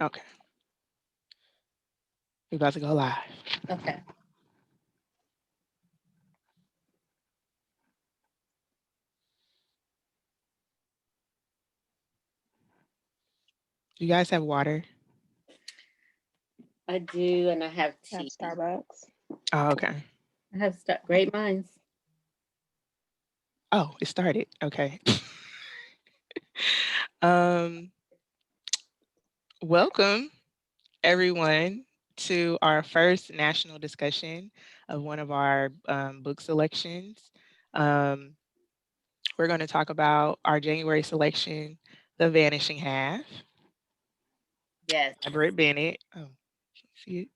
Okay, we about to go live. Okay. You guys have water? I do, and I have At tea. Starbucks. Oh, okay. I have great minds. Oh, it started. Okay. um, Welcome everyone to our first national discussion of one of our book selections. Um, we're going to talk about our January selection, The Vanishing Half Yes. by Brit Bennett. Oh, can't see it.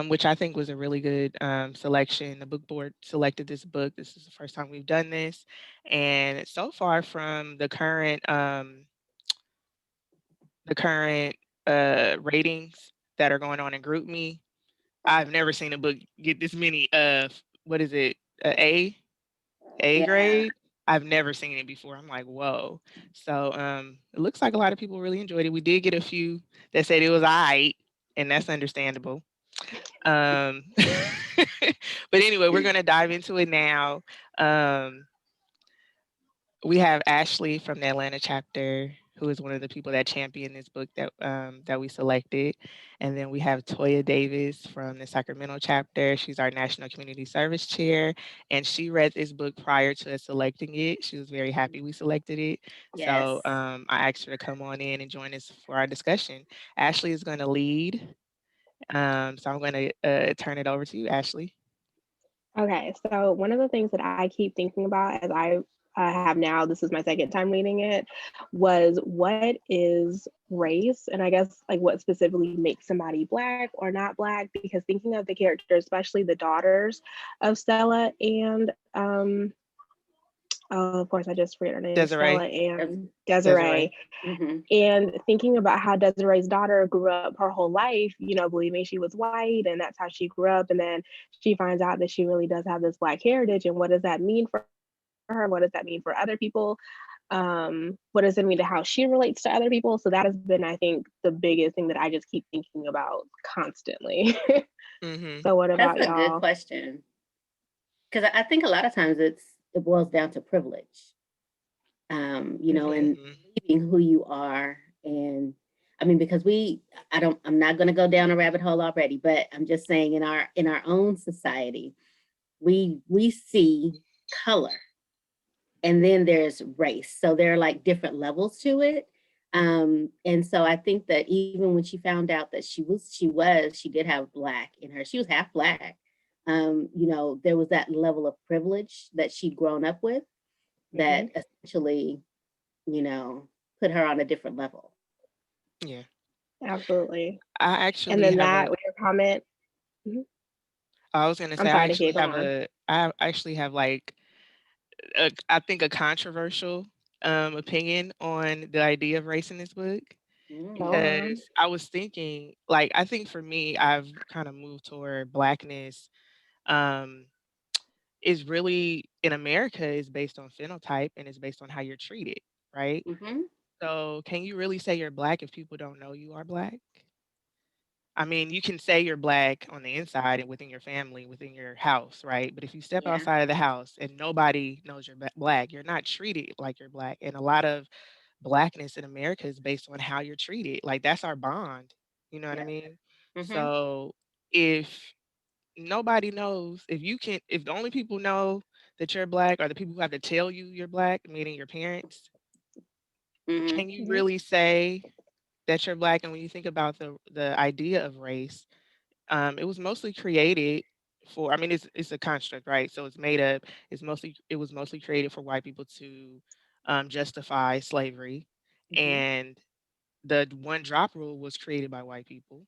Which I think was a really good selection. The book board selected this book. This is the first time we've done this, and so far from the current ratings that are going on in GroupMe, I've never seen a book get this many. What is it? A Yeah. grade. I've never seen it before. I'm like, whoa. So it looks like a lot of people really enjoyed it. We did get a few that said it was alright, and that's understandable. Um, but anyway, we're gonna dive into it now. Um, we have Ashley from the Atlanta chapter, who is one of the people that championed this book that we selected, and then we have Toya Davis from the Sacramento chapter. She's our National Community Service Chair, and she read this book prior to us selecting it. She was very happy we selected it, Yes. so I asked her to come on in and join us for our discussion. Ashley is going to lead, so I'm going to turn it over to you, Ashley. Okay, so one of the things that I keep thinking about as I have now, this is my second time reading it, was what is race? And I guess like what specifically makes somebody black or not black? Because thinking of the characters, especially the daughters of Stella and oh, of course I just forget her name, Stella Desiree. and Desiree. Desiree. Mm-hmm. And thinking about how Desiree's daughter grew up her whole life, believing she was white and that's how she grew up. And then she finds out that she really does have this black heritage. And what does that mean for her? What does that mean for other people? What does it mean to how she relates to other people? So that has been, I think, the biggest thing that I just keep thinking about constantly. Mhm. So what That's about a good y'all? question because I think a lot of times it boils down to privilege. And Mhm. believing who you are, and I mean because I'm not going to go down a rabbit hole already, but I'm just saying in our own society, we see color, and then there's race. So there are like different levels to it. And so I think that even when she found out that she did have black in her, she was half black. There was that level of privilege that she'd grown up with that Hmm. essentially, you know, put her on a different level. Yeah. Absolutely. I And actually then have that a with your comment. Mhm. I was gonna say I'm I sorry, actually Nakia, go have on. a I actually have like I think a controversial opinion on the idea of race in this book, Go Mm, on. because I was thinking like I think for me I've kind of moved toward blackness um is really in America is based on phenotype and is based on how you're treated, right? mm-hmm. So can you really say you're black if people don't know you are black? I mean, you can say you're black on the inside and within your family, within your house, right? But if you step Yeah. outside of the house and nobody knows you're black, you're not treated like you're black. And a lot of blackness in America is based on how you're treated. Like that's our bond. You know what I Yeah. mean? Mm-hmm. So if nobody knows, if the only people know that you're black are the people who have to tell you you're black, meaning your parents, Mm-hmm. can you Hmm. really say that you're black? And when you think about the idea of race, it was mostly created for. I mean, it's a construct, right? So it's made up. It was mostly created for white people to justify slavery, Mm-hmm. and the one drop rule was created by white people.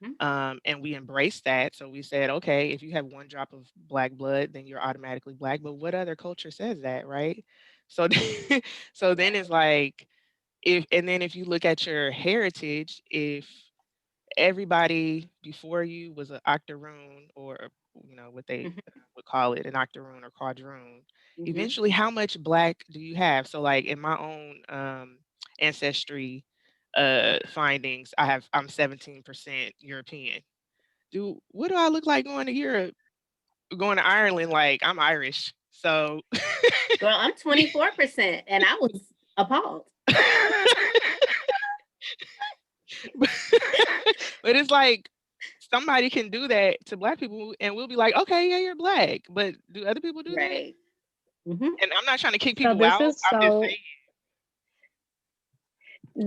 Mm-hmm. And we embraced that. So we said, okay, if you have one drop of black blood, then you're automatically black. But what other culture says that, right? So, so then it's like, if you look at your heritage, if everybody before you was an octoroon or what they Mm-hmm. would call it an octoroon or quadroon, Mm-hmm. eventually how much black do you have? So like in my own ancestry, findings, I'm 17% European. What do I look like going to Europe, going to Ireland? Like, I'm Irish. So Girl, I'm 24% and I was appalled. but it's like somebody can do that to black people and we'll be like, okay, yeah, you're black. But do other people do that? Right. Hmm. And I'm not trying to kick So people this out. is I'm just so saying,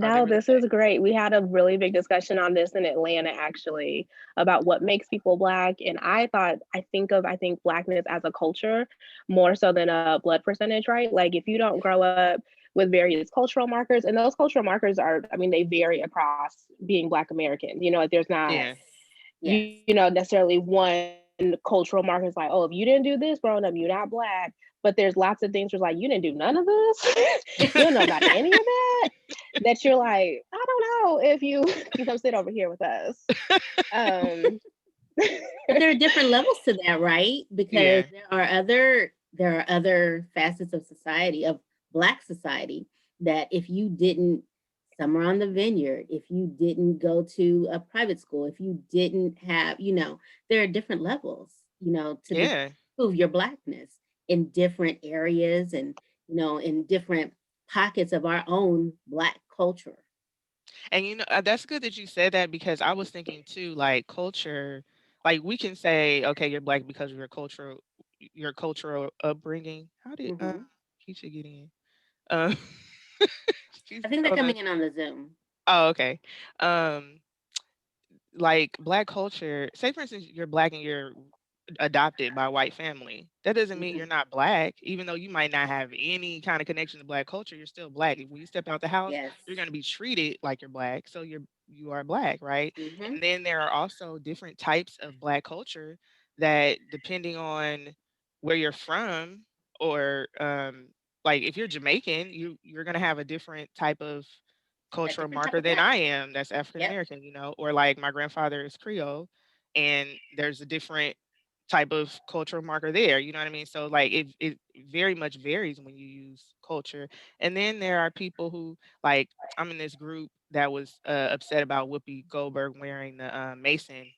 are they no, really this is great. We had a really big discussion on this in Atlanta actually about what makes people black. And I think blackness as a culture more so than a blood percentage, right? Like if you don't grow up with various cultural markers, and those cultural markers are, I mean, they vary across being Black American. You know, like there's not, yeah. Yes. Yes. necessarily one cultural marker is like, oh, if you didn't do this growing up, you're not black. But there's lots of things where it's like, you didn't do none of this. You don't know about any of that. That you're like, I don't know if you can come sit over here with us. Um, But there are different levels to that, right? Because Yeah. there are other facets of society, of Black society, that if you didn't somewhere on the vineyard, if you didn't go to a private school, if you didn't have, there are different levels, to Yeah. prove your Blackness in different areas and, in different pockets of our own Black culture. And that's good that you said that because I was thinking too, like culture, like we can say, okay, you're black because of your cultural upbringing. How did Hmm. Keisha get in? Um, she's I think they're told us. coming in on the Zoom. Oh, okay. Um, like black culture, say for instance you're black and you're adopted by a white family, that doesn't mean you're Hmm. not black. Even though you might not have any kind of connection to black culture, you're still black. When you step out the house, Yes. you're going to be treated like you're black, so you are black, right? Hmm. And then there are also different types of black culture that depending on where you're from, or like if you're Jamaican, you're going to have a different type of A cultural different type marker of than black. I am that's African Yep. American, or like my grandfather is Creole and there's a different type of cultural marker there, you know what I mean? So like it very much varies when you use culture. And then there are people who, like, I'm in this group that was upset about Whoopi Goldberg wearing the Mason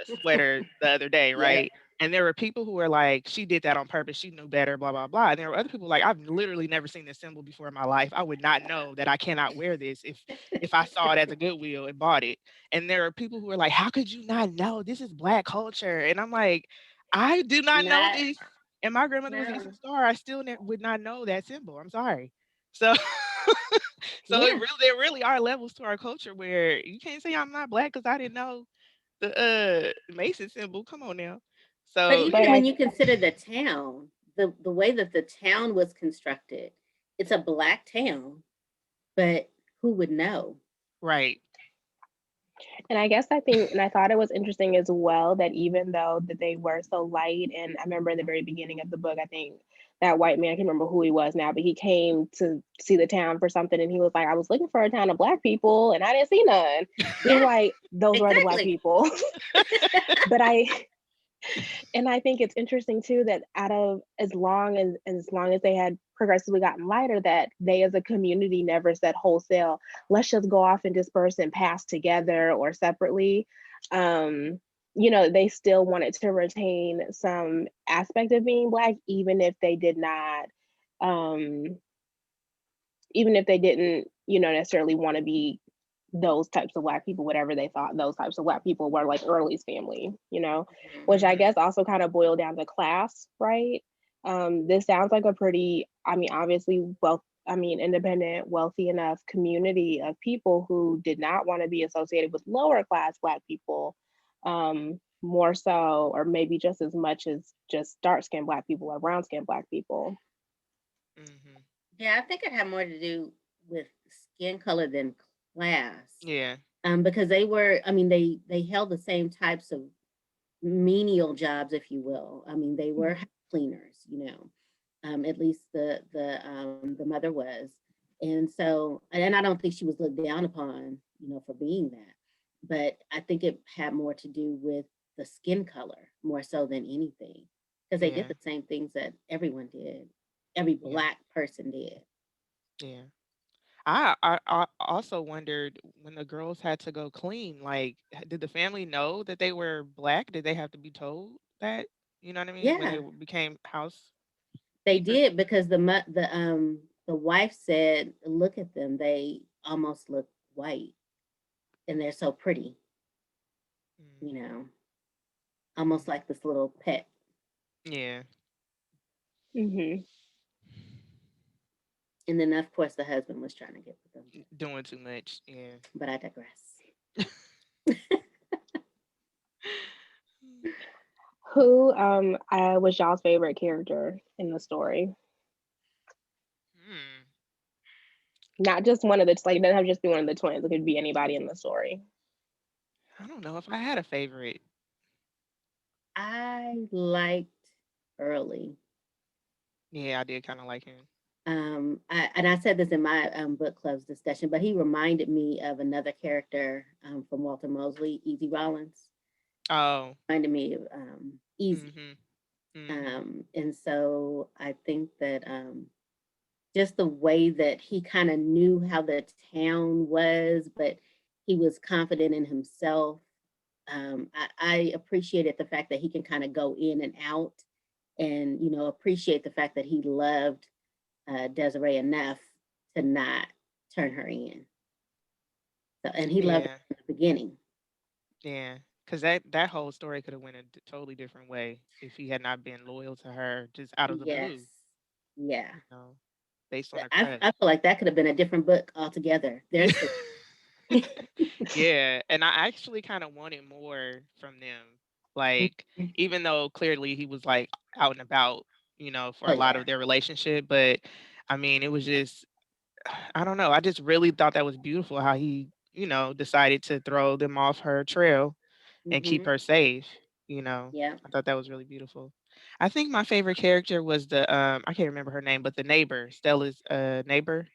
sweater the other day, Yep. right? And there were people who were like, she did that on purpose. She knew better, blah, blah, blah. And there were other people like, I've literally never seen this symbol before in my life. I would not know that I cannot wear this if I saw it at the Goodwill and bought it. And there are people who are like, how could you not know? This is black culture. And I'm like, I do not know Not this. And my grandmother was Eastern no. Star. I still would not know that symbol. I'm sorry. So so Yeah. there really are levels to our culture where you can't say I'm not black because I didn't know the Mason symbol. Come on now. But So but even I when you consider the town, the way that the town was constructed, it's a Black town, but who would know? right. And I guess I think, and I thought it was interesting as well that even though that they were so light, and I remember in the very beginning of the book, I think that white man, I can't remember who he was now, but he came to see the town for something, and he was like, I was looking for a town of black people, and I didn't see none. He was Yeah, like, those were the black exactly. people. But and I think it's interesting too that out of as long as they had progressively gotten lighter, that they as a community never said wholesale, let's just go off and disperse and pass together or separately. Um, they still wanted to retain some aspect of being black, um, even if they didn't, necessarily want to be those types of black people, whatever they thought those types of black people were, like Early's family, Mhm. which I Hmm. guess also kind of boiled down to class, right? This sounds like a pretty, I mean, obviously, independent, wealthy enough community of people who did not want to be associated with lower class black people, more so, or maybe just as much as just dark skinned black people or brown skinned black people. Hmm. Yeah, I think it had more to do with skin color than class. Yeah. Because they were, I mean, they held the same types of menial jobs, if you will. I mean, they were Mhm. house cleaners, at least the mother was. And so, and I don't think she was looked down upon, for being that. But I think it had more to do with the skin color more so than anything, because they did Yeah. the same things that everyone did, every Yeah. Black person did. Yeah. I also wondered when the girls had to go clean, like, did the family know that they were black? Did they have to be told that? You know what I mean? When they Yeah, became they housekeepers? did because the wife said, "Look at them. They almost look white, and they're so pretty. You Mm, know, almost mhm. like this little pet." Yeah. Hmm. And then, of course, the husband was trying to get with them, Doing too much. Yeah. but I digress. Who was y'all's favorite character in the story? Hmm. Not just one of the, like, it doesn't have to just be one of the twins. It could be anybody in the story. I don't know if I had a favorite. I liked Early. Yeah, I did kind of like him. I said this in my book club's discussion, but he reminded me of another character from Walter Mosley, Easy Rollins. Oh. Reminded me of Easy. Mhm. Mhm. And so I think that just the way that he kind of knew how the town was, but he was confident in himself. I appreciated the fact that he can kind of go in and out, and appreciate the fact that he loved Desiree enough to not turn her in. So, and he loved her Yeah. in the beginning. Yeah. Cuz that whole story could have went a totally different way if he had not been loyal to her just out of the Yes, blue, yeah. you know, based on But a I crush. feel like that could have been a different book altogether. There's Yeah, and I actually kind of wanted more from them. Like, even though clearly he was like out and about, for oh a lot yeah. of their relationship, but I mean, it was just, I don't know. I just really thought that was beautiful how he, decided to throw them off her trail and keep Hmm. her safe. You know, Yeah. I thought that was really beautiful. I think my favorite character was I can't remember her name, but the neighbor, Stella's neighbor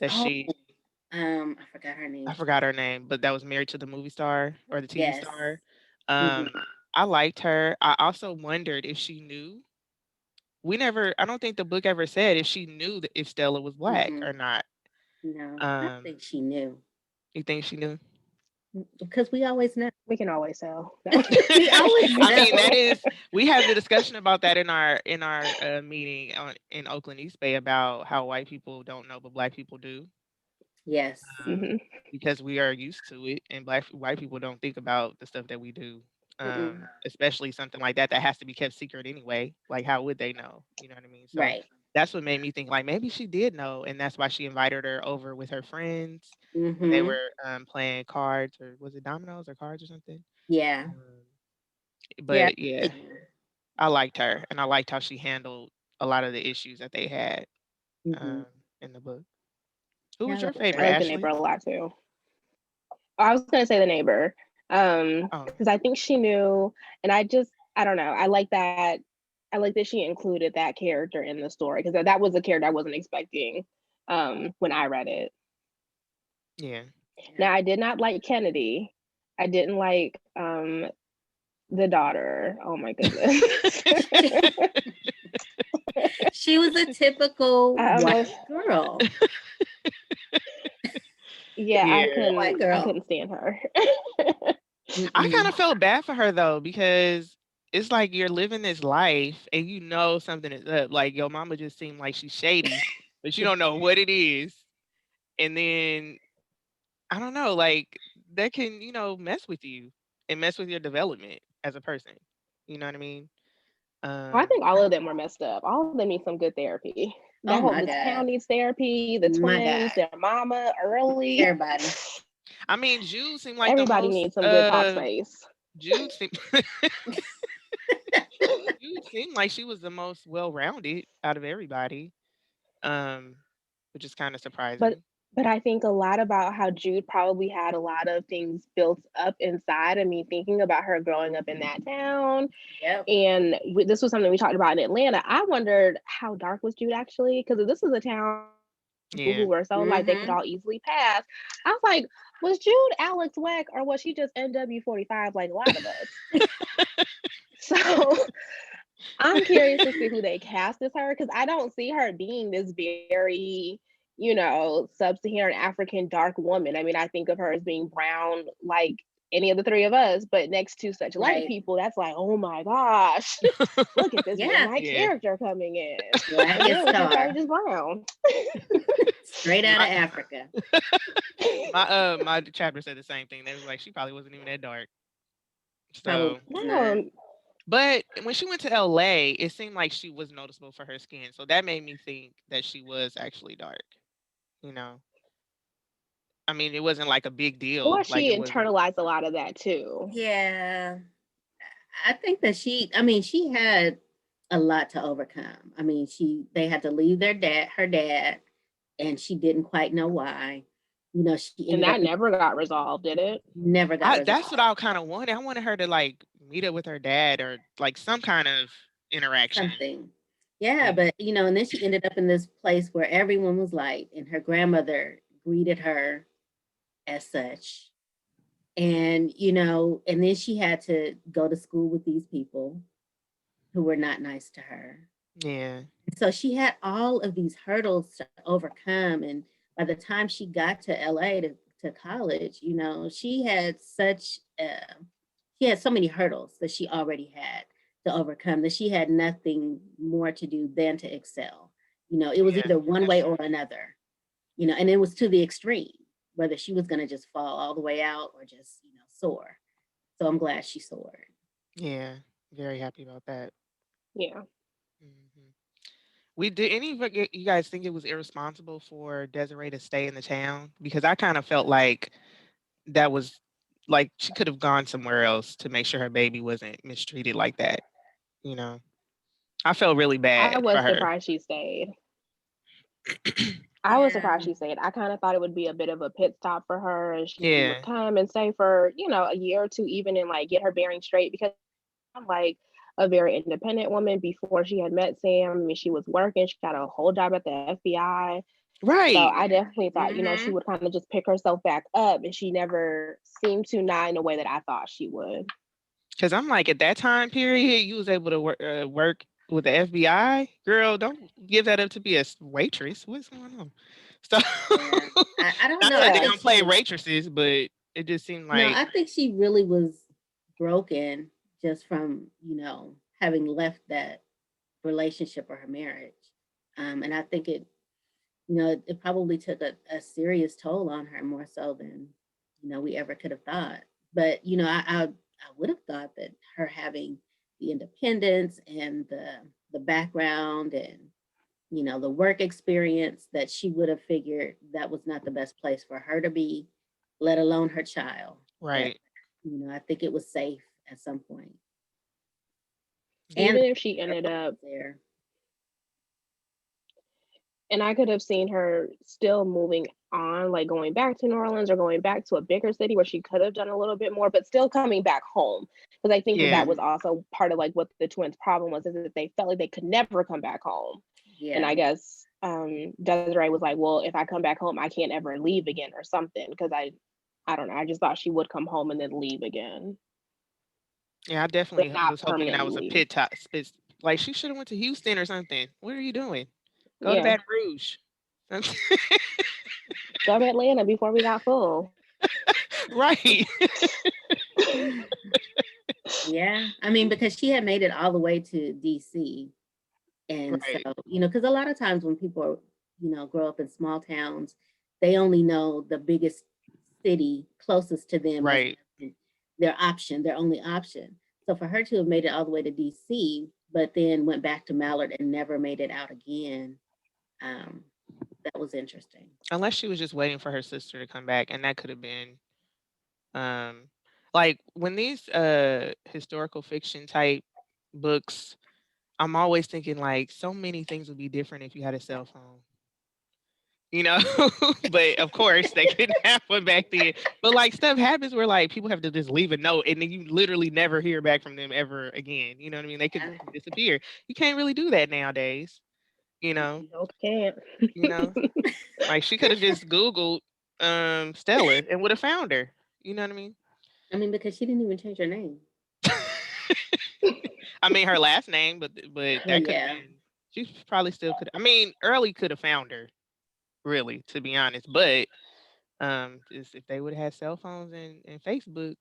that Oh, she I forgot her I name too. forgot her name, but that was married to the movie star or the TV Yes. star. Hmm. I liked her. I also wondered if she knew. I don't think the book ever said if she knew that if Stella was black Hmm. or not. No, I don't Um, think she knew you think she knew? because we always know. We can always tell. No. We always I mean, know. we had the discussion about that in our meeting in Oakland East Bay about how white people don't know, but black people do. Yes. um, Hmm. because we are used to it, and white people don't think about the stuff that we do, Mm-mm. especially something like that that has to be kept secret anyway. Like, how would they know? You know what I mean? So Right. that's what made me think like maybe she did know, and that's why she invited her over with her friends, and they Hmm. were playing cards, or was it dominoes or cards or something? Yeah. Um, Yeah. but yeah, I liked her, and I liked how she handled a lot of the issues that they had Hmm. um, in the book. Who Yeah, was I your like I favorite, her. like the neighbor Ashley? a lot too. I was gonna say the neighbor, Oh, because I think she knew, and I don't know. I like that. I like that she included that character in the story because that was a character I wasn't expecting when I read it. yeah. Yeah. Now I did not like Kennedy. I didn't like the daughter. Oh my goodness. She was a typical I white almost girl. yeah, Yeah. White I girl. couldn't stand her. I Mm-mm. kind of felt bad for her though, because it's like you're living this life and you know something is up. Like, your mama just seemed like she's shady, but you don't know what it is. And then I don't know, like, that can, mess with you and mess with your development as a person. You know what I mean? I Um think all of them were messed up. All of them need some good therapy. Oh my This town God. needs therapy. The My twins, God. their mama, early. Everybody. I mean, Jude seemed like the Everybody most needs some good talk space. Jude seemed Jude seemed like she was the most well-rounded out of everybody. Um which is kind of But surprising. I think a lot about how Jude probably had a lot of things built up inside of me, thinking about her growing up in that town. Yep. And this was something we talked about in Atlanta. I wondered how dark was Jude actually, because this is a town where people who Yeah. were so light they could Hmm. all easily pass. I was like, was Jude Alex Weck or was she just NW45 like a lot of us? So I'm curious to see who they cast as her because I don't see her being this very, sub-Saharan African dark woman. I mean, I think of her as being brown like any of the three of us, but next to such light people, that's like, oh my gosh, look at this midnight character coming in. Blackest She's star. probably just brown. Straight out of Africa. My chapter said the same thing. They was like, she probably wasn't even that dark. So, but when she went to LA, it seemed like she was noticeable for her skin. So that made me think that she was actually dark. I mean, it wasn't like a big deal. Or like she internalized a lot of that too. Yeah. I think that she had a lot to overcome. I mean, they had to leave her dad, and she didn't quite know why. And that never got resolved, did it? Never got resolved. That's what I kind of wanted. I wanted her to like meet up with her dad or like some kind of interaction. Something. Yeah, but and then she ended up in this place where everyone was light, and her grandmother greeted her as such. And and then she had to go to school with these people who were not nice to her. Yeah. So she had all of these hurdles to overcome, and by the time she got to LA to college, she had she had so many hurdles that she already had to overcome that she had nothing more to do than to excel. It was either one way or another, and it was to the extreme, whether she was going to just fall all the way out or just, soar. So I'm glad she soared. Yeah. Very happy about that. Yeah. Did any of you guys think it was irresponsible for Desiree to stay in the town? Because I kind of felt like that was like she could have gone somewhere else to make sure her baby wasn't mistreated like that. I felt really bad. I was for her. surprised she stayed. I was surprised she stayed. I kind of thought it would be a bit of a pit stop for her, and she would come and stay for a year or two, even, and like get her bearing straight, because I'm like a very independent woman before she had met Sam. I mean, she was working, she got a whole job at the FBI. Right. So I definitely thought, she would kind of just pick herself back up, and she never seemed to not in a way that I thought she would. Because I'm like, at that time period, you was able to work with the FBI. Girl, don't give that up to be a waitress. What's going on? So I don't know. I don't play waitresses, but it just seemed like. No, I think she really was broken just from, having left that relationship or her marriage. And I think it probably took a serious toll on her, more so than, we ever could have thought. But, I would have thought that her having the independence and the background and, the work experience, that she would have figured that was not the best place for her to be, let alone her child. Right. But, I think it was safe at some point. Even if she ended up there. And I could have seen her still moving on, like going back to New Orleans or going back to a bigger city where she could have done a little bit more, but still coming back home. Because I think that was also part of like what the twins' problem was, is that they felt like they could never come back home. Yeah. And I guess Desiree was like, well, if I come back home, I can't ever leave again or something. Because I don't know. I just thought she would come home and then leave again. Yeah, I definitely was hoping that was a pit top. Like she should have went to Houston or something. What are you doing? Go to Baton Rouge. Go to Atlanta before we got full. Right. Yeah. I mean, because she had made it all the way to DC. And so, because a lot of times when people, grow up in small towns, they only know the biggest city closest to them. Right. Their only option. So for her to have made it all the way to DC, but then went back to Mallard and never made it out again, that was interesting. Unless she was just waiting for her sister to come back, and that could have been like when these historical fiction type books, I'm always thinking like so many things would be different if you had a cell phone. But of course they couldn't have one back then. But like stuff happens where like people have to just leave a note and then you literally never hear back from them ever again. You know what I mean? They could disappear. You can't really do that nowadays. No, can't. Like she could have just Googled Stella and would have found her. You know what I mean? I mean, because she didn't even change her name. I mean her last name, but that could have been. She probably still could. I mean, Early could have found her. really, to be honest. But just if they would have had cell phones and Facebook,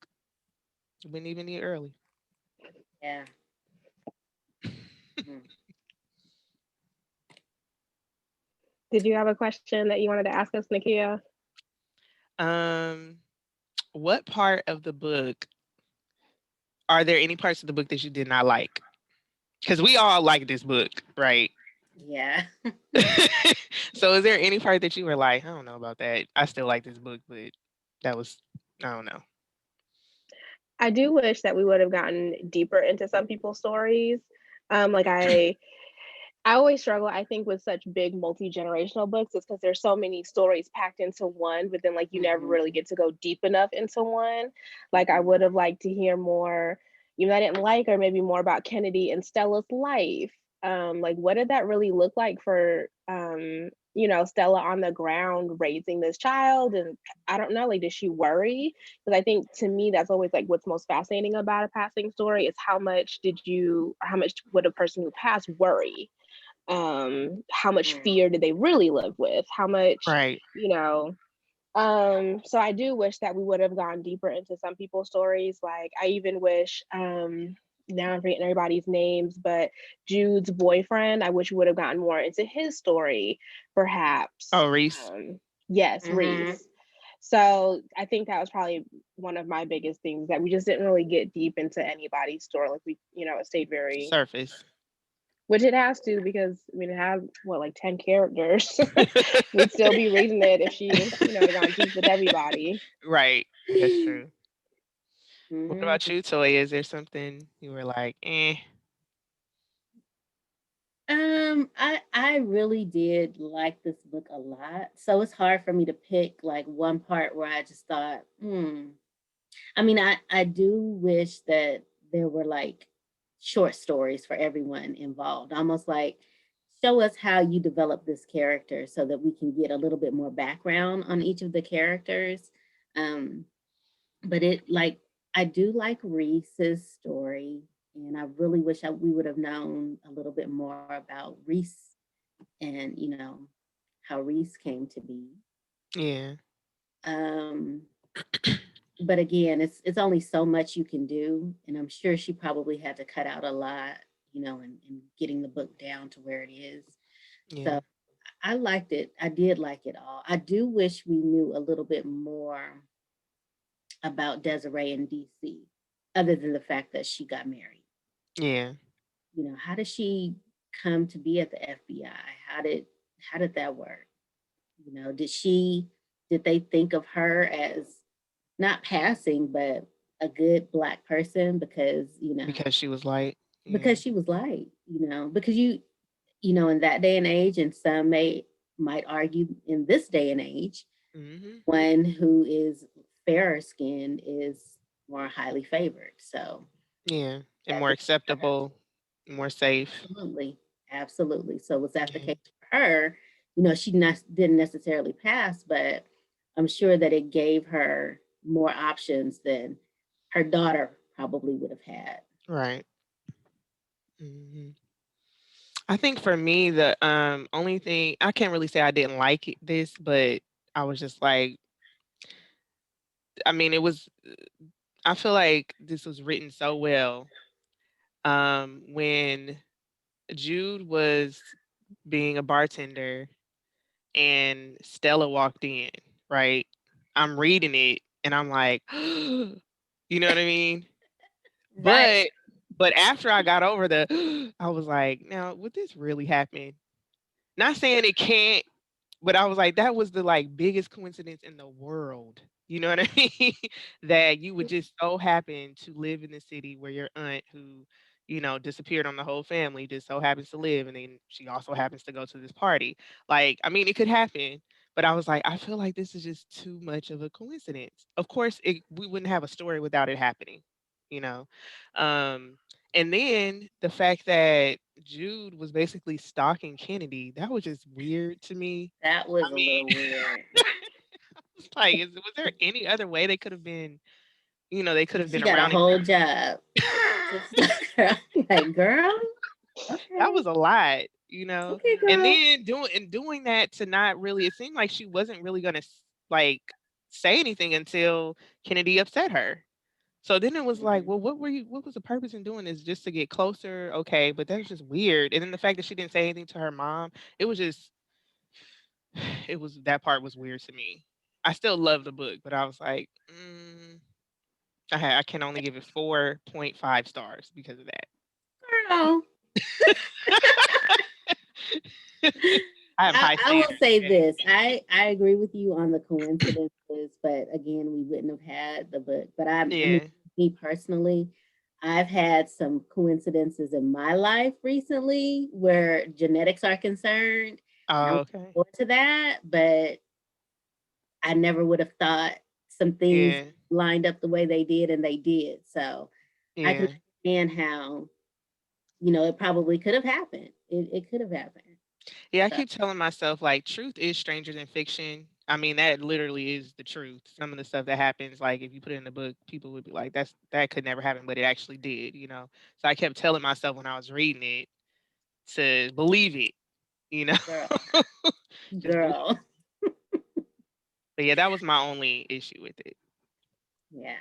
wouldn't even need early. Yeah. Mm. Did you have a question that you wanted to ask us, Nakia? Um, what part of the book are there any parts of the book that you did not like? Because we all like this book, right? Yeah. So is there any part that you were like, I don't know about that. I still like this book, but that was I don't know. I do wish that we would have gotten deeper into some people's stories. Like I always struggle, I think, with such big multi-generational books is because there's so many stories packed into one, but then like you never Mhm. really get to go deep enough into one. Like I Mhm. would have liked to hear more, even though I didn't like, or maybe more about Kennedy and Stella's life. Like what did that really look like for Stella on the ground raising this child? And I don't know, like did she worry? Because I think to me that's always like what's most fascinating about a passing story is how much would a person who passed worry, how much Mm. fear did they really live with, how much, Right. you know so I do wish that we would have gone deeper into some people's stories. Like I even wish, now I'm forgetting everybody's names, but Jude's boyfriend, I wish we would have gotten more into his story, perhaps. Oh, Reese. Yes, Mhm. Reese. So I think that was probably one of my biggest things, that we just didn't really get deep into anybody's story. Like it stayed very, Surface. which it has to, because I mean it has what, like 10 characters. We'd still be reading it if she, had gone deep with everybody. Right. That's true. What Mhm. about you, Toya? Is there something you were like, eh? I really did like this book a lot. So it's hard for me to pick like one part where I just thought, hmm. I mean, I do wish that there were like short stories for everyone involved, almost like show us how you develop this character so that we can get a little bit more background on each of the characters. Um, but I do like Reese's story, and I really wish we would have known a little bit more about Reese and how Reese came to be. Yeah. Um, but again, it's only so much you can do, and I'm sure she probably had to cut out a lot, in getting the book down to where it is. Yeah. So I liked it. I did like it all. I do wish we knew a little bit more about Desiree and DC, other than the fact that she got married. Yeah. How did she come to be at the FBI? How did that work? Did they think of her as not passing, but a good black person because, Because she was light. Yeah. because she was light, because in that day and age, and some might argue in this day and age, Hmm. one who is fairer skinned is more highly favored. So Yeah. And that more the case for her? acceptable, more safe. Absolutely. Absolutely. So was that the Yeah. case for her? She didn't necessarily pass, but I'm sure that it gave her more options than her daughter probably would have had. Right. Hmm. I think for me, the only thing I can't really say I didn't like this, but I was just like, I mean, it was. I feel like this was written so well. When Jude was being a bartender and Stella walked in, right? I'm reading it and I'm like, you know what I mean? Right. But but after I got over the I was like, now would this really happen? Not saying it can't, but I was like, that was the like biggest coincidence in the world. You know what I mean? That you would just so happen to live in the city where your aunt, who, disappeared on the whole family, just so happens to live. And then she also happens to go to this party. Like, I mean, it could happen. But I was like, I feel like this is just too much of a coincidence. Of course, we wouldn't have a story without it happening, you know? Um, and then the fact that Jude was basically stalking Kennedy, that was just weird to me. That I was a mean, little weird. it's like, was there any other way they could have been, they could have She been got a around whole each job to stalk her. Like, girl, That okay. was a lot. you know. Okay, And girl. then doing that to not really, it seemed like she wasn't really gonna like say anything until Kennedy upset her. So then it was like, Mhm. well, what was the purpose in doing this? Just to get closer? Okay, but that was just weird. And then the fact that she didn't say anything to her mom, it was just it was that part was weird to me. I still love the book, but I was like, I can only give it 4.5 stars because of that. Girl. I have high I will standards, say okay? this. I agree with you on the coincidences, but again, we wouldn't have had the book. But I mean, Yeah. me personally, I've had some coincidences in my life recently where genetics are concerned. And I Oh, will okay. go to that, but I never would have thought some things Yeah. lined up the way they did, and they did. So I can Yeah. understand how, it probably could have happened. It could have happened. Yeah, I So keep telling myself like truth is stranger than fiction. I mean, that literally is the truth. Some of the stuff that happens, like if you put it in the book, people would be like, that could never happen, but it actually did, you know. So I kept telling myself when I was reading it to believe it, you know. girl, Just believe. girl. But yeah, that was my only issue with it. Yeah.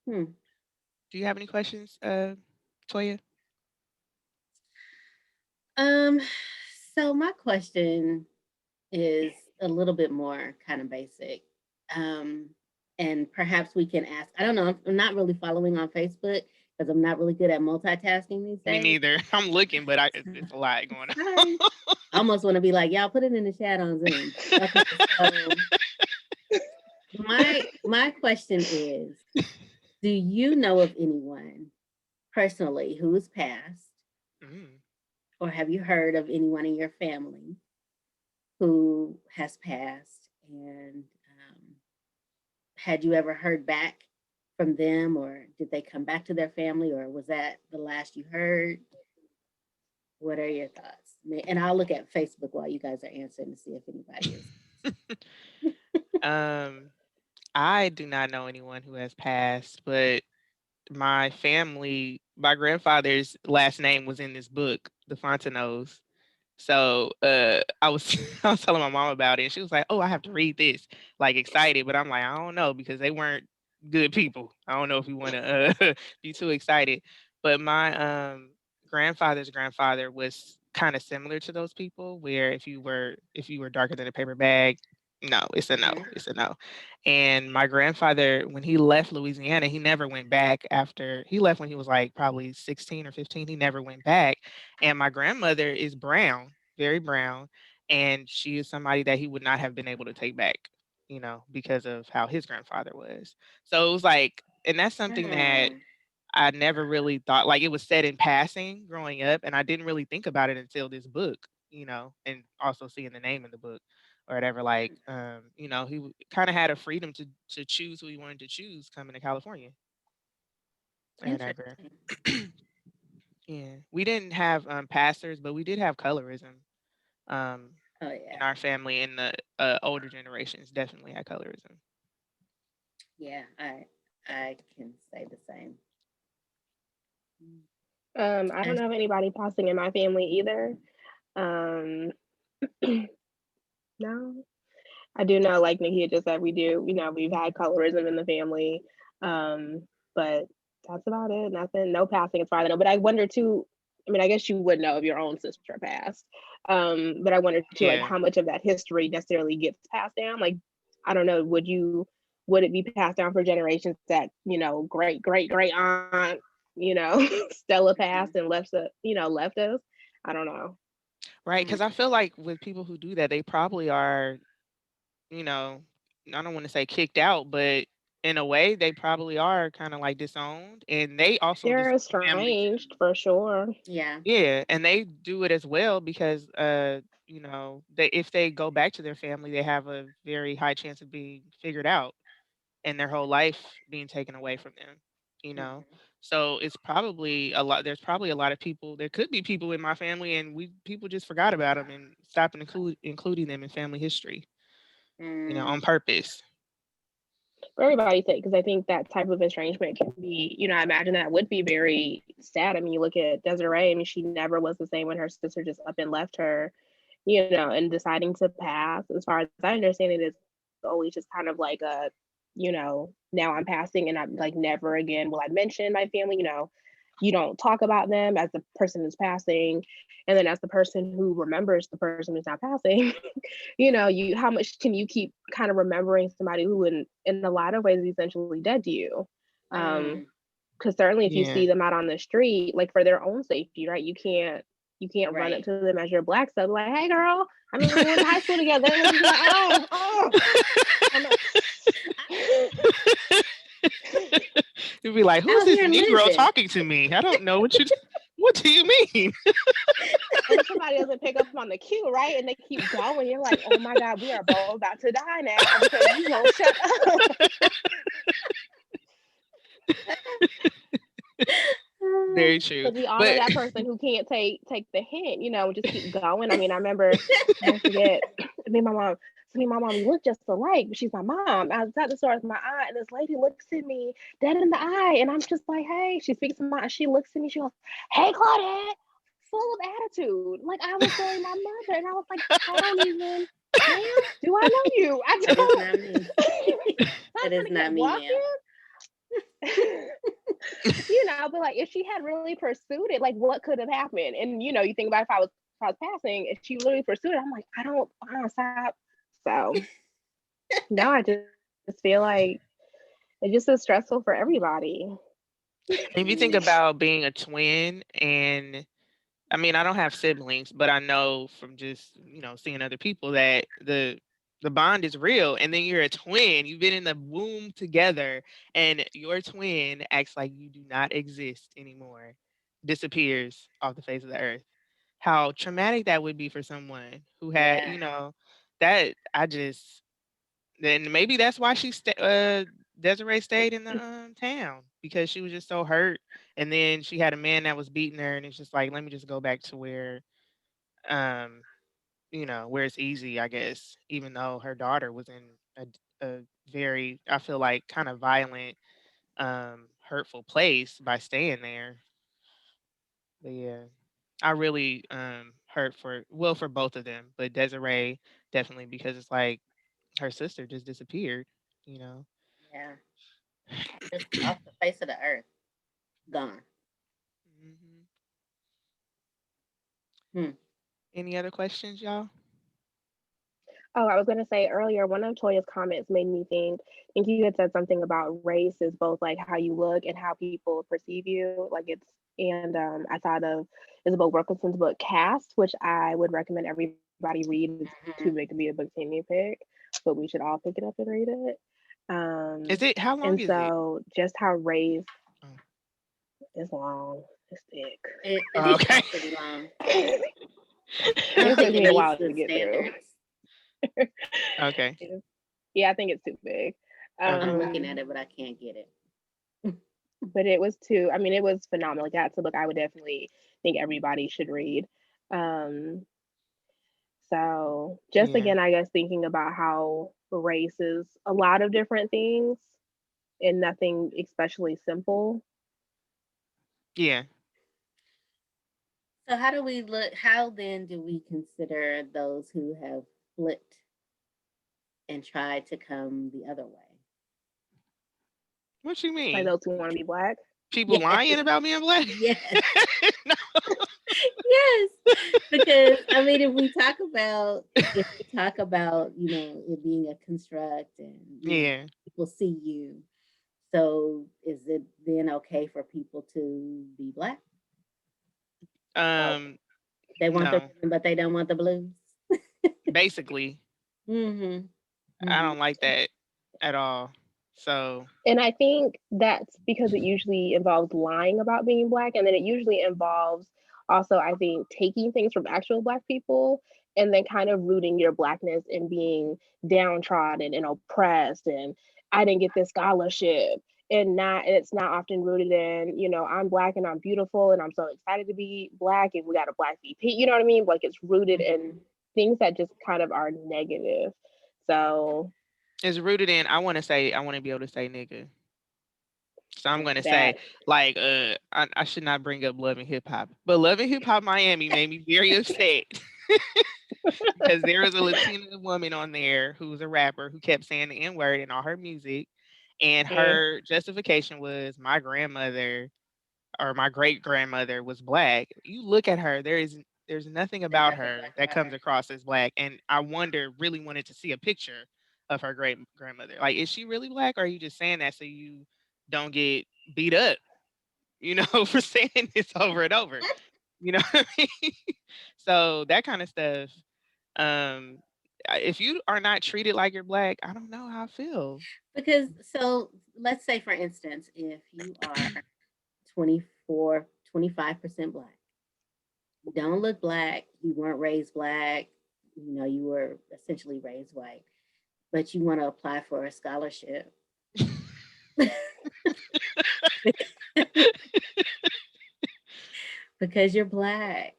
Hmm. Do you have any questions, Toya? Um, so my question is a little bit more kind of basic. Um, and perhaps we can ask, I don't know, I'm not really following on Facebook because I'm not really good at multitasking these Me days. neither. I'm looking, but it's a lot going Sorry. I almost want to be like, y'all put it in the chat on Zoom. Okay, so my question is, do you know of anyone personally who has passed, on. or have you heard of anyone in your family who has passed? And had you ever heard back from them, or did they come back to their family, or was that the last you heard? What are your thoughts? And I'll look at Facebook while you guys are answering to see if anybody is. Mm. I do not know anyone who has passed, but my family, my grandfather's last name was in this book, The Fontenot. So I was I was telling my mom about it, and she was like, "Oh, I have to read this," like excited. But I'm like, I don't know because they weren't good people. I don't know if you want to be too excited. But my grandfather's grandfather was kind of similar to those people, where if you were darker than a paper bag, no, it's a no, Mhm. it's a no. And my grandfather, when he left Louisiana, he never went back. After he left when he was like probably 16 or 15, he never went back. And my grandmother is brown, very brown, and she is somebody that he would not have been able to take back, you know, because of how his grandfather was. So it was like, and that's something that Hmm. I never really thought, like it was said in passing growing up, and I didn't really think about it until this book, you know, and also seeing the name in the book or whatever. Like, you know, he kind of had a freedom to choose who he wanted to choose coming to California or whatever. Interesting. Yeah, we didn't have pastors, but we did have colorism. Um, Oh in yeah, our family, in the older generations, definitely had colorism. yeah. I can say the same. I don't know of anybody passing in my family either. Um, no, I do know, like Nakia just said, we do. We've had colorism in the family, but that's about it. Nothing, no passing as far as I know. But I wonder too. I mean, I guess you would know if your own sister passed. But I wonder too, like Yeah, how much of that history necessarily gets passed down. Like, I don't know. Would it be passed down for generations that great great great aunt, Stella passed Mhm. and left us? I don't know. right. Mm. Because I feel like with people who do that, they probably are, you know, I don't want to say kicked out, but in a way, they probably are kind of like disowned, and they also They're disown family estranged too. for sure. Yeah. Yeah, and they do it as well because you know, they if they go back to their family, they have a very high chance of being figured out and their whole life being taken away from them, you know? Mhm. So it's probably a lot there's probably a lot of people there could be people in my family and we people just forgot about them and stopped including them in family history, you know, on Mm. purpose. for everybody's sake, because I think that type of estrangement can be, I imagine that would be very sad. I mean, you look at Desiree, I mean, she never was the same when her sister just up and left her, and deciding to pass. As far as I understand it, is always just kind of like a, now I'm passing and I'm like, never again will I mention my family, you don't talk about them as the person is passing. And then as the person who remembers the person who's not passing, you how much can you keep kind of remembering somebody who in a lot of ways is essentially dead to you? Because certainly if you see them out on the street, like for their own safety, right? You can't run up to them as your black stuff like, hey girl, I mean we went to high school together. And you're like, oh. You'd be like, who's this Negro talking to me? I don't know what do you mean? And somebody doesn't pick up on the cue, right? And they keep going. You're like, oh my God, we are both about to die now because you won't shut up. Very true. Because we all know that person who can't take the hint, just keep going. I mean, I remember, I forget, me and my mom, we look just alike, but she's my mom. I was at the store with my aunt, and this lady looks at me dead in the eye, and I'm just like, hey, she speaks to my, she looks at me, she goes, hey, Claudette, full of attitude. Like I was telling my mother, and I was like, I don't even, ma'am, do I know you? I don't. That is not me. That is not me, ma'am. But like if she had really pursued it, like what could have happened? And you think about if I was passing, if she really pursued it, I'm like, I don't stop. So no, I just feel like it just is stressful for everybody. If you think about being a twin, and I mean, I don't have siblings, but I know from just, seeing other people that the bond is real. And then you're a twin, you've been in the womb together, and your twin acts like you do not exist anymore, disappears off the face of the earth. How traumatic that would be for someone who had, that I just, then maybe that's why Desiree stayed in the town, because she was just so hurt. And then she had a man that was beating her, and it's just like, let me just go back to where, um, where it's easy, I guess, even though her daughter was in a very, I feel like, kind of violent, hurtful place by staying there. But yeah, I really hurt for both of them, but Desiree definitely, because it's like her sister just disappeared, you know. Yeah. Just off the face of the earth. Gone. Hmm. Any other questions, y'all? Oh, I was going to say earlier, one of Toya's comments made me think you had said something about race is both like how you look and how people perceive you. Like and I thought of Isabel Wilkinson's book Caste, which I would recommend everybody read. It's too big to be a BookTini pick, but we should all pick it up and read it. Is it, how long and is so just how race is long, it's thick. It's okay. pretty long. It took me a while to get through. Okay. Yeah, I think it's too big. I'm looking at it, but I can't get it. But it was it was phenomenal. That's a book I would definitely think everybody should read. So just again, I guess thinking about how race is a lot of different things and nothing especially simple. Yeah. So how then do we consider those who have flipped and tried to come the other way? What you mean? Like those who want to be Black? People lying about being Black? Yes. No. Yes. Because I mean, if we talk about it being a construct and people see you, so is it then okay for people to be Black? They want the rhythm, but they don't want the blues. Basically. I don't like that at all. So, and I think that's because it usually involves lying about being Black, and then it usually involves also, I think, taking things from actual Black people and then kind of rooting your Blackness in being downtrodden and oppressed, and I didn't get this scholarship, and it's not often rooted in, I'm Black and I'm beautiful and I'm so excited to be Black and we got a Black VP, you know what I mean? Like it's rooted in things that just kind of are negative. So It's rooted in. I want to be able to say nigga. So I'm gonna say, That like, I should not bring up Love and Hip Hop, but Love and Hip Hop Miami made me very upset because there was a Latina woman on there who was a rapper who kept saying the N word in all her music, and Mm. her justification was my grandmother or my great grandmother was black. You look at her, there's nothing about her that comes across as black, and I really wanted to see a picture of her great grandmother. Like, is she really black, or are you just saying that so you don't get beat up? For saying this over and over. You know what I mean? So that kind of stuff. Um, if you are not treated like you're black, I don't know how I feel. because so let's say for instance, if you are 24, 25% black, you don't look black, you weren't raised black, you were essentially raised white, but you want to apply for a scholarship because you're black.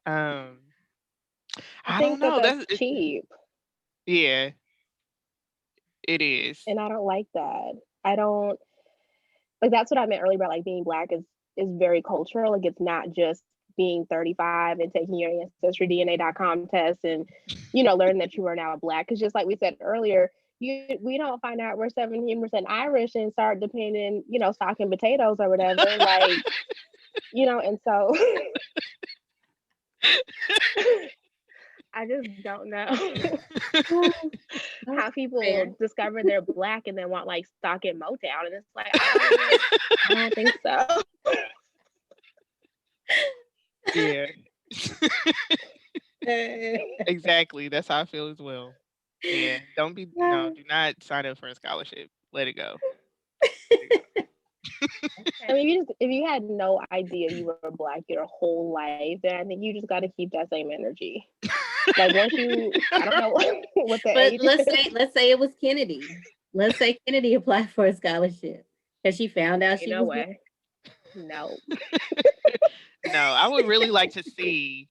um, I I don't think that know. that's cheap, Yeah, it is. and I don't like that. I don't like that's what I meant earlier about like being black is very cultural. Like it's not just being 35 and taking your ancestry.dna.com test and learning that you are now black. Because just like we said earlier, we don't find out we're 17% Irish and start depending, stocking potatoes or whatever. Like, and so I just don't know how Fair. people discover they're black and then want like stock in Motown. And it's like, I don't think so. Yeah, exactly. That's how I feel as well. Yeah, don't be no, do not sign up for a scholarship. Let it go. Let it I Okay. mean, if you had no idea you were black your whole life, then I think you just got to keep that same energy. Like once I don't know what the But age is. let's say it was Kennedy. Let's say Kennedy applied for a scholarship because she found out You she know was black. what? No. No, I would really like to see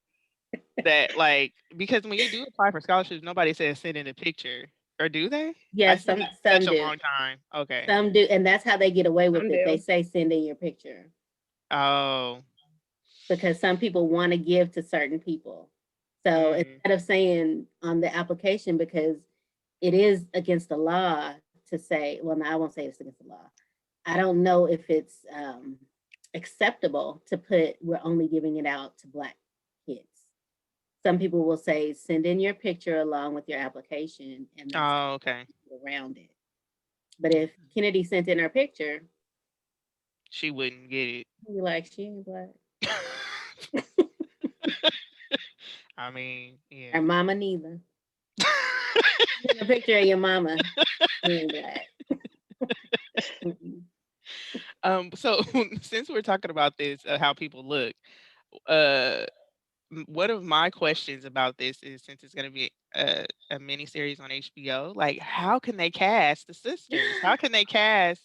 that, like, because when you do apply for scholarships, nobody says send in a picture, or do they? Yes, It's been such some a do. long time. Okay. Some do, and that's how they get away with Some it. They do. say send in your picture Oh. because some people want to give to certain people. So Mm. instead of saying on the application, because it is against the law to say, well, no, I won't say it's against the law. I don't know if it's acceptable to put we're only giving it out to black kids. Some people will say send in your picture along with your application, and that's Oh, okay. around it. But if Kennedy sent in her picture, She wouldn't get you're like, she ain't black. it. I mean, Her yeah. mama neither. Send a picture of your mama. She ain't black. So since we're talking about this, how people look, uh, one of my questions about this is, since it's going to be a mini series on HBO, like, how can they cast the sisters? How can they cast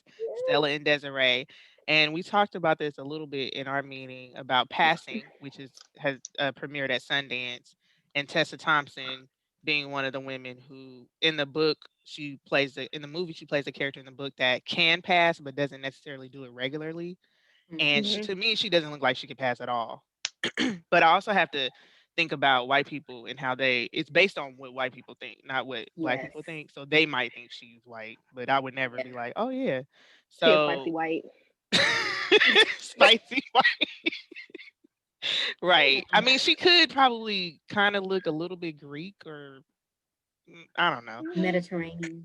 Stella and Desiree? And we talked about this a little bit in our meeting about Passing, which has premiered at Sundance, and Tessa Thompson being one of the women who, in the book, in the movie she plays a character in the book that can pass but doesn't necessarily do it regularly. And Mhm. Hmm. to me, she doesn't look like she could pass at all. But I also have to think about white people and how it's based on what white people think, not what black Yes. people think. So they might think she's white, but I would never Yeah. be like, oh yeah. She is spicy So white. spicy white. Right. I mean, she could probably kind of look a little bit Greek, or I don't know. Mediterranean.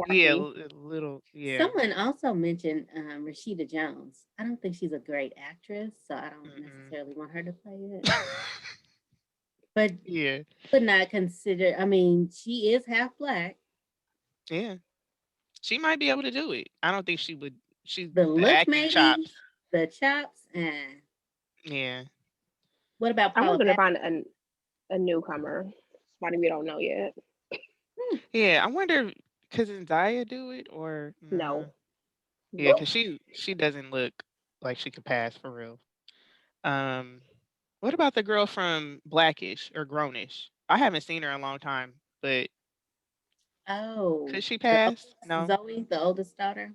Yeah, Darky. a little, yeah. Someone also mentioned Rashida Jones. I don't think she's a great actress, so I don't Mm-mm. necessarily want her to play it. But Yeah. would not consider. I mean, she is half black. Yeah. She might be able to do it. I don't think she would. She's The the look, acting maybe. chops. The chops. And Yeah. what about I'm Paula hoping to Patton? find a newcomer, somebody we don't know yet. Hmm. Yeah, I wonder, cause Zaya do it, or No, nah? Yeah, nope. cause she doesn't look like she could pass for real. Um, what about the girl from Blackish or Grownish? I haven't seen her in a long time, but Oh, could she the pass? oldest, No. Zoe, the oldest daughter.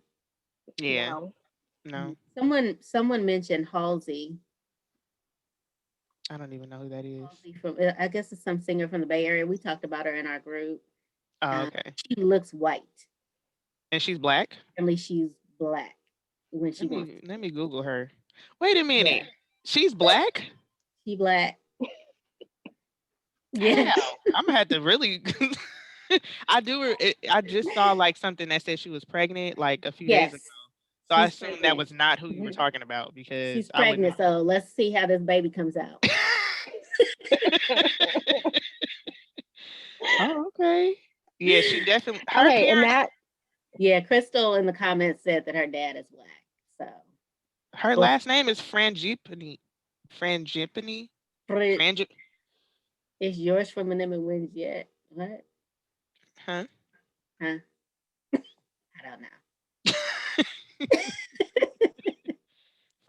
Yeah. No. No. Someone mentioned Halsey. I don't even know who that is. Halsey from I guess it's some singer from the Bay Area. We talked about her in our group. Oh, okay. She looks white. And she's black? Apparently, she's black when she wants to Let be. me Google her. Wait a Yeah, minute. She's black? she black. Damn. Yes, I'm gonna have to really I just saw like something that said she was pregnant like a few days ago. yes, So I she's assumed that pregnant. was not who you were Mhm. talking about because She's I would pregnant. So let's see how this baby comes out. Oh, okay. Yeah, she definitely her Okay, and parents that Yeah, Crystal in the comments said that her dad is black. So, her well, last name is Frangipani. Frangipani? Brit, Frangip is yours from the name wins yet? What? huh? Huh? I don't know.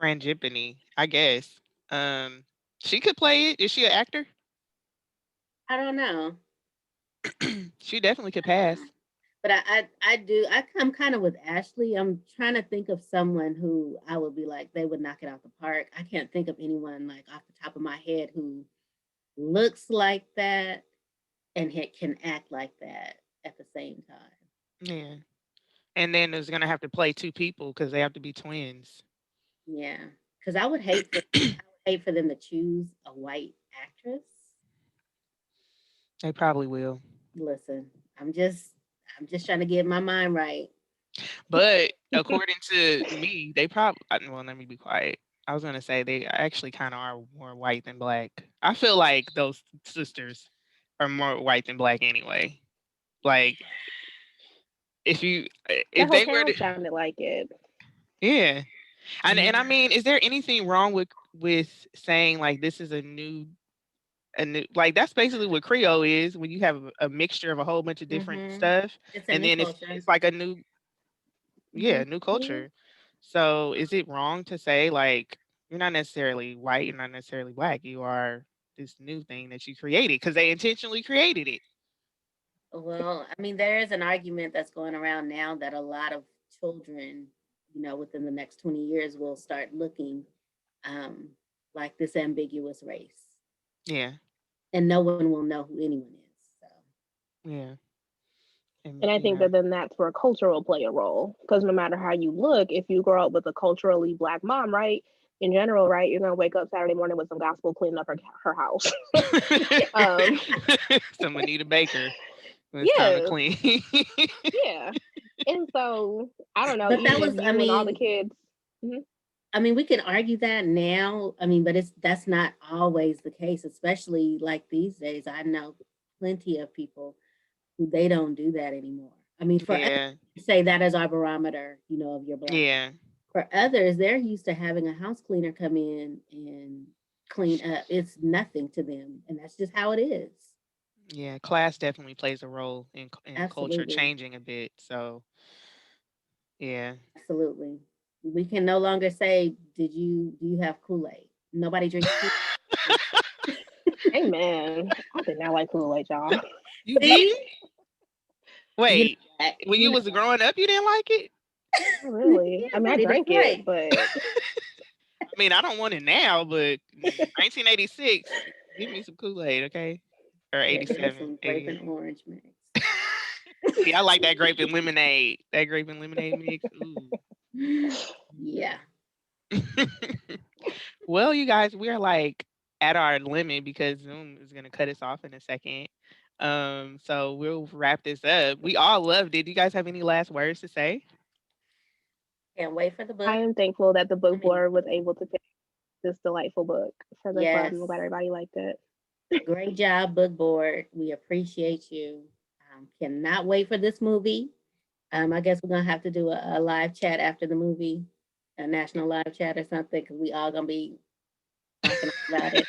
Frangipani, I guess. She could play it. Is she an actor? I don't know. She definitely could pass. Uh, but I do. I'm kind of with Ashley. I'm trying to think of someone who I would be like, they would knock it out the park. I can't think of anyone like off the top of my head who looks like that and can act like that at the same time. Yeah. And then there's gonna have to play two people because they have to be twins. Yeah, because I would hate for them to choose a white actress. They probably will. Listen, I'm just trying to get my mind right. But according to me, they probably well, let me be quiet. I was gonna say they actually kind of are more white than black. I feel like those sisters are more white than black anyway. Like that if whole they were town to sounded like it. yeah. And I Yeah. mean, is there anything wrong with saying like this is a new like that's basically what Creole is when you have a mixture of a whole bunch of different Mm-hmm. stuff It's a and new then culture. it's like a new Mm-hmm. yeah, new Yeah. culture. So is it wrong to say like you're not necessarily white, you're not necessarily black, you are this new thing that you created because they intentionally created it. Well, I mean, there is an argument that's going around now that a lot of children, within the next 20 years will start looking um, like this ambiguous race, Yeah, and no one will know who anyone is. So, yeah, and And I think yeah, that then that's where culture will play a role. Because no matter how you look, if you grow up with a culturally black mom, right, in general, right, you're gonna wake up Saturday morning with some gospel cleaning up her house. um, some Anita Baker when it's time to yes, clean. yeah. And so I don't know, but that even if was, I you and all the mean, kids. Mhm. we can argue that now. I mean, but that's not always the case, especially like these days. I know plenty of people who they don't do that anymore. I mean, for us, Yeah, we say that as our barometer, of your black. yeah, For others, they're used to having a house cleaner come in and clean up. It's nothing to them, and that's just how it is. yeah. Class definitely plays a role in culture Absolutely, changing a bit. So yeah. absolutely. We can no longer say, do you have Kool-Aid?" Nobody drinks Kool-Aid. Amen. I did not like Kool-Aid, y'all. You See, did? Wait, that, when you was growing up, you didn't like it? Not yeah, really. I mean, I ready to drank it, pray. but I mean, I don't want it now, but 1986, give me some Kool-Aid, okay? Or Yeah, give us 87, some grape 88. and orange mix. See, I like that grape and lemonade. That grape and lemonade mix. Ooh. Yeah. Well, you guys, we're like at our limit because Zoom is gonna cut us off in a second. So we'll wrap this up. We all loved it. Do you guys have any last words to say? Can't wait for the I book. am thankful that the I book mean, board was able to pick this delightful book for the club. yes. I'm glad everybody liked it. Great job, book board. We appreciate you. Cannot wait for this movie. I guess we're gonna have to do a live chat after the movie, a national live chat or something, because we all gonna be talking about it.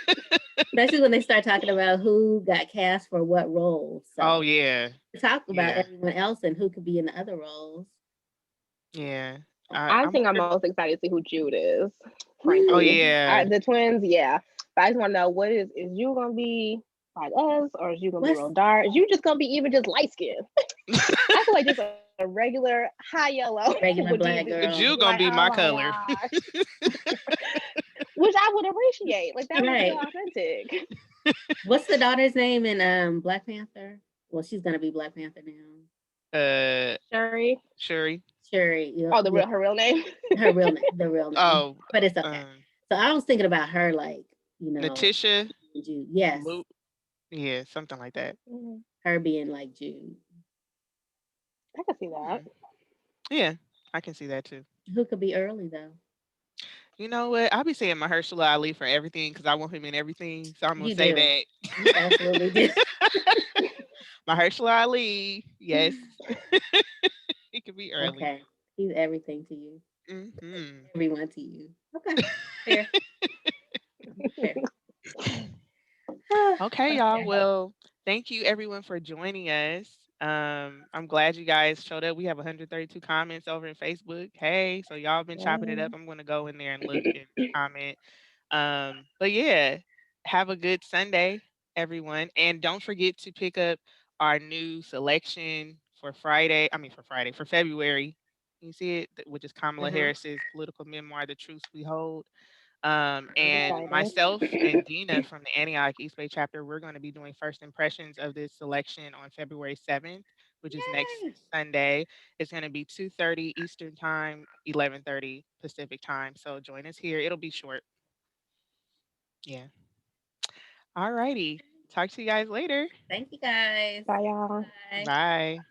Especially when they start talking about who got cast for what roles. Oh So yeah. talk about Yeah. everyone else and who could be in the other roles. Yeah. I I think I'm wonder. most excited to see who Jude is, Oh frankly. Ooh, yeah. The twins, yeah. But I just want to know is you gonna be like us, or is you gonna be What's real dark? Is you just gonna be even just light skin? I feel like just a regular high yellow would regular be black The girl? Jew like, gonna be oh my my color. gosh, which I would appreciate. Like that would feel Right. authentic. What's the daughter's name in Black Panther? Well, she's gonna be Black Panther now. uh, Shuri. Shuri. Shuri. Yeah, Oh, the yeah, real her real name. her real name, the real name. Oh, But it's okay. um, So I was thinking about her, like, you know, Natisha. Jude. Yes, Yeah, something like that. Mhm. her being like Jude. I can see that. Hmm. Yeah, I can see that too. Who could be early though? You know what? I'll be saying Mahershala Ali for everything because I want him in everything. So I'm gonna You say do. You that. absolutely do. Mahershala Ali, yes, he could be early. Okay. He's everything to you. Hmm. Everyone to you. Okay. Fair. Fair. Okay, y'all. Okay. Well, thank you everyone for joining us. I'm glad you guys showed up. We have 132 comments over in Facebook. Hey, so y'all been chopping it Yeah. up. I'm gonna go in there and look and comment. But yeah, have a good Sunday, everyone. And don't forget to pick up our new selection for Friday. I mean for Friday, for February. You see it, which is Kamala Uh-huh. Harris's political memoir, The Truth We Hold. I'm And excited. myself and Dina from the Antioch East Bay chapter, we're going to be doing first impressions of this selection on February 7th, which is next Yay. Sunday. It's going to be 2:30 Eastern time, 11:30 Pacific time. So join us here. It'll be short. Yeah. All righty. Talk to you guys later. Thank you guys. Bye, y'all. Bye. Bye.